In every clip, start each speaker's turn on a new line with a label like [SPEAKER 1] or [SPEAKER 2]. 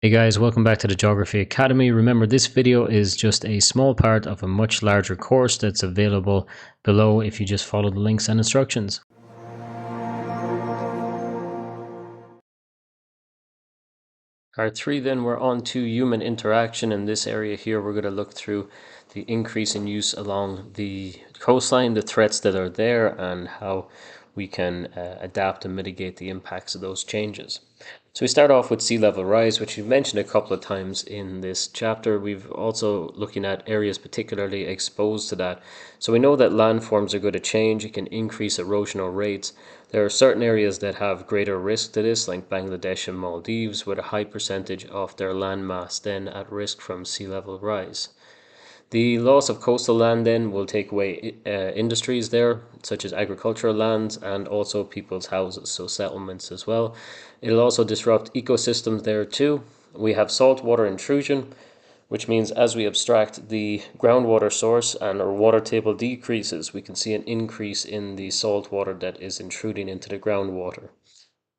[SPEAKER 1] Hey guys, welcome back to the Geography Academy. Remember, this video is just a small part of a much larger course that's available below if you just follow the links and instructions. Part 3 then, we're on to human interaction. In this area here, we're going to look through the increase in use along the coastline, the threats that are there, and how we can adapt and mitigate the impacts of those changes. So we start off with sea level rise, which we've mentioned a couple of times in this chapter. We've also looking at areas particularly exposed to that. So we know that landforms are going to change. It can increase erosional rates. There are certain areas that have greater risk to this, like Bangladesh and Maldives, with a high percentage of their landmass then at risk from sea level rise. The loss of coastal land then will take away industries there, such as agricultural lands and also people's houses, so settlements as well. It'll also disrupt ecosystems there too. We have saltwater intrusion, which means as we abstract the groundwater source and our water table decreases, we can see an increase in the salt water that is intruding into the groundwater.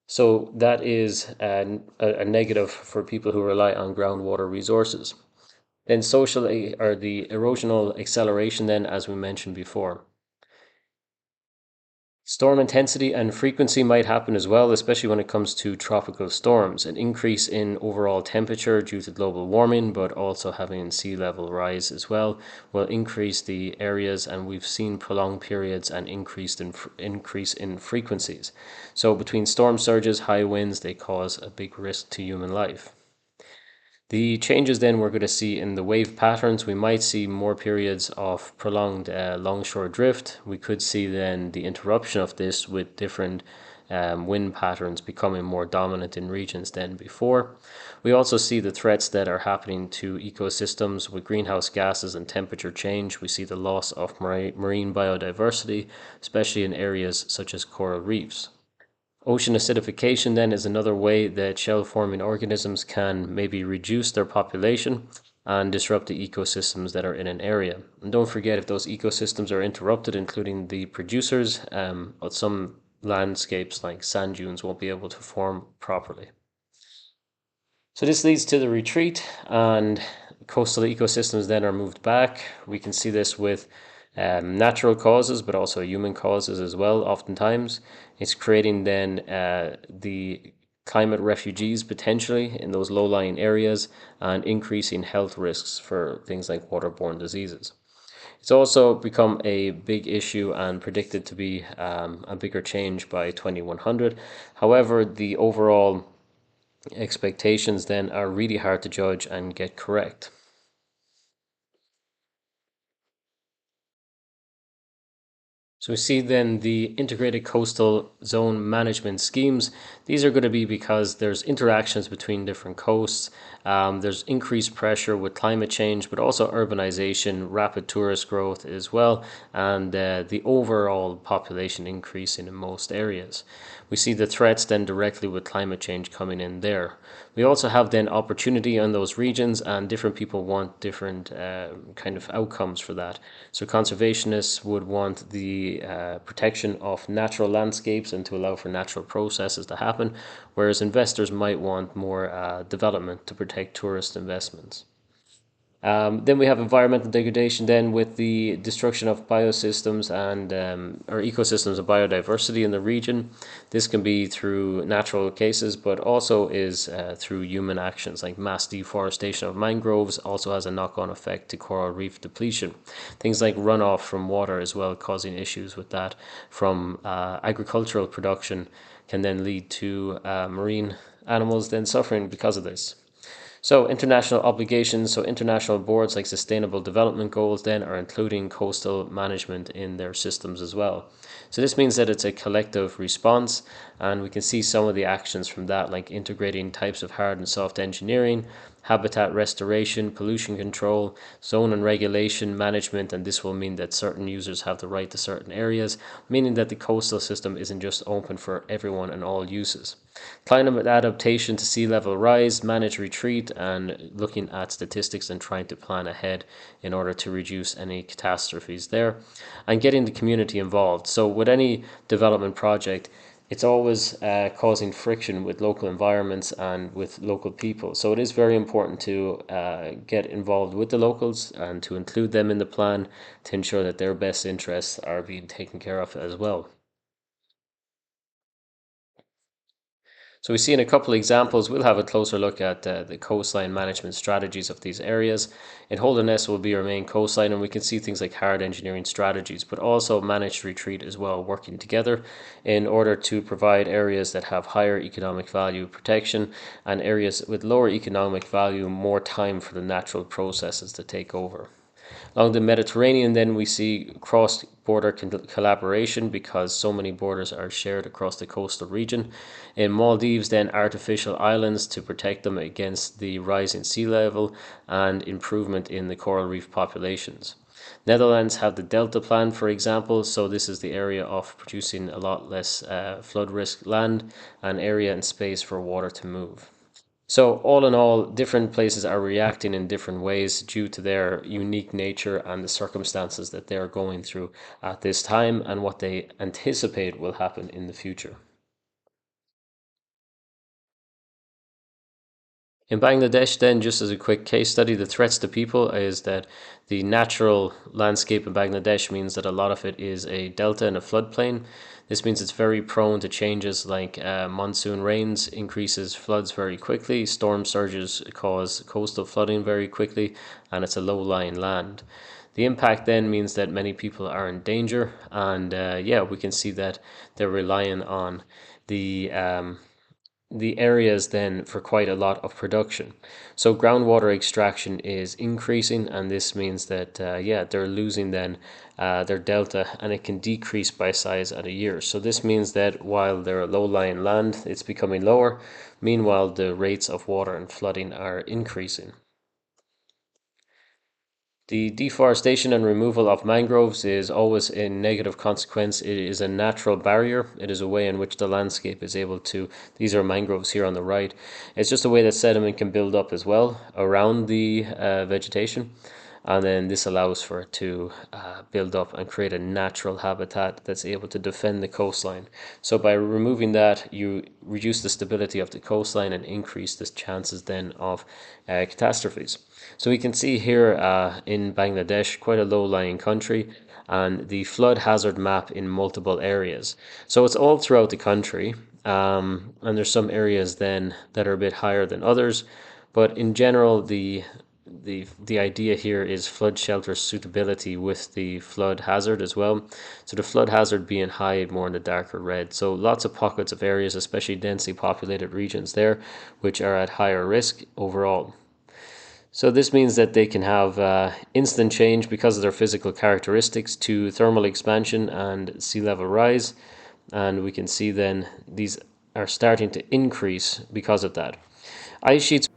[SPEAKER 1] So that is a negative for people who rely on groundwater resources. Then socially, or the erosional acceleration then, as we mentioned before. Storm intensity and frequency might happen as well, especially when it comes to tropical storms. An increase in overall temperature due to global warming, but also having sea level rise as well, will increase the areas, and we've seen prolonged periods and increase in frequencies. So between storm surges, high winds, they cause a big risk to human life. The changes then we're going to see in the wave patterns, we might see more periods of prolonged longshore drift. We could see then the interruption of this with different wind patterns becoming more dominant in regions than before. We also see the threats that are happening to ecosystems with greenhouse gases and temperature change. We see the loss of marine biodiversity, especially in areas such as coral reefs. Ocean acidification then is another way that shell-forming organisms can maybe reduce their population and disrupt the ecosystems that are in an area. And don't forget, if those ecosystems are interrupted, including the producers, some landscapes like sand dunes won't be able to form properly. So this leads to the retreat, and coastal ecosystems then are moved back. We can see this with natural causes, but also human causes as well. Oftentimes, it's creating then the climate refugees potentially in those low-lying areas and increasing health risks for things like waterborne diseases. It's also become a big issue and predicted to be a bigger change by 2100. However, the overall expectations then are really hard to judge and get correct. So we see then the integrated coastal zone management schemes. These are going to be because there's interactions between different coasts. There's increased pressure with climate change, but also urbanization, rapid tourist growth as well, and the overall population increasing in most areas. We see the threats then directly with climate change coming in there. We also have then opportunity on those regions, and different people want different kind of outcomes for that. So conservationists would want the protection of natural landscapes and to allow for natural processes to happen, whereas investors might want more development to protect tourist investments. Then we have environmental degradation then with the destruction of biosystems and or ecosystems of biodiversity in the region. This can be through natural cases, but also is through human actions like mass deforestation of mangroves also has a knock-on effect to coral reef depletion. Things like runoff from water as well, causing issues with that from agricultural production can then lead to marine animals then suffering because of this. So international obligations, so international boards like Sustainable Development Goals then are including coastal management in their systems as well. So this means that it's a collective response, and we can see some of the actions from that, like integrating types of hard and soft engineering, habitat restoration, pollution control, zone and regulation management, and this will mean that certain users have the right to certain areas, meaning that the coastal system isn't just open for everyone and all uses. Climate adaptation to sea level rise, manage retreat, and looking at statistics and trying to plan ahead in order to reduce any catastrophes there, and getting the community involved. So with any development project, it's always causing friction with local environments and with local people. So it is very important to get involved with the locals and to include them in the plan to ensure that their best interests are being taken care of as well. So we see in a couple of examples, we'll have a closer look at the coastline management strategies of these areas. In Holderness will be our main coastline, and we can see things like hard engineering strategies, but also managed retreat as well, working together in order to provide areas that have higher economic value protection and areas with lower economic value more time for the natural processes to take over. Along the Mediterranean, then we see cross border collaboration because so many borders are shared across the coastal region. In Maldives, then artificial islands to protect them against the rising sea level and improvement in the coral reef populations. Netherlands have the Delta Plan, for example, so this is the area of producing a lot less flood risk land and area and space for water to move. So, all in all, different places are reacting in different ways due to their unique nature and the circumstances that they are going through at this time and what they anticipate will happen in the future. In Bangladesh, then, just as a quick case study, the threats to people is that the natural landscape in Bangladesh means that a lot of it is a delta and a floodplain. This means it's very prone to changes like monsoon rains increases floods very quickly, storm surges cause coastal flooding very quickly, and it's a low-lying land. The impact then means that many people are in danger, and yeah, we can see that they're relying on the areas then for quite a lot of production. So groundwater extraction is increasing, and this means that yeah, they're losing then their delta, and it can decrease by size at a year. So this means that while they're a low-lying land, it's becoming lower. Meanwhile, the rates of water and flooding are increasing. The deforestation and removal of mangroves is always a negative consequence. It is a natural barrier. It is a way in which the landscape is able to, these are mangroves here on the right. It's just a way that sediment can build up as well around the vegetation. And then this allows for it to build up and create a natural habitat that's able to defend the coastline. So by removing that, you reduce the stability of the coastline and increase the chances then of catastrophes. So we can see here in Bangladesh, quite a low-lying country, and the flood hazard map in multiple areas. So it's all throughout the country, and there's some areas then that are a bit higher than others, but in general, the idea here is flood shelter suitability with the flood hazard as well. So the flood hazard being high more in the darker red. So lots of pockets of areas, especially densely populated regions there, which are at higher risk overall. So this means that they can have instant change because of their physical characteristics to thermal expansion and sea level rise. And we can see then these are starting to increase because of that. Ice sheets